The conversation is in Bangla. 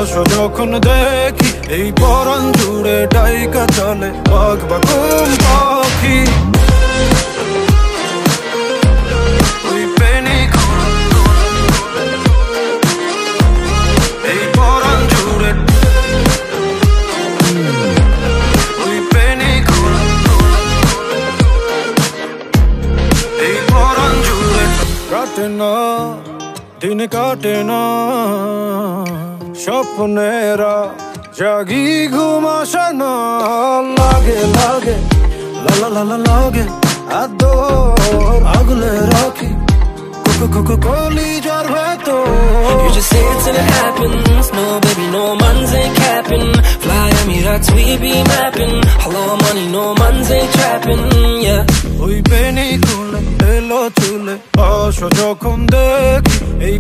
আসো যখন দেখি এই পরাণ জুড়ে ডাইকা চলে বাঘ বা ঘুম পাখি ওই পেনি এই পরাণ জুড়ে ওই পেনি এই পরাণ জুড়ে কাটে না দিন কাটে না স্বপ্নেরা জাগি ঘুম আসে না লাগে লাগে লালা লালা লাগে আদর আগলে রাখি কলি যার ভেতর You just say it till it happens. No baby, no mans ain't capping. Fly Emirates, we be mapping. Hello money, no mans ain't trapping. Yeah. ওই পেনি খুলে এলো চুলে আসো যখন দেখি এই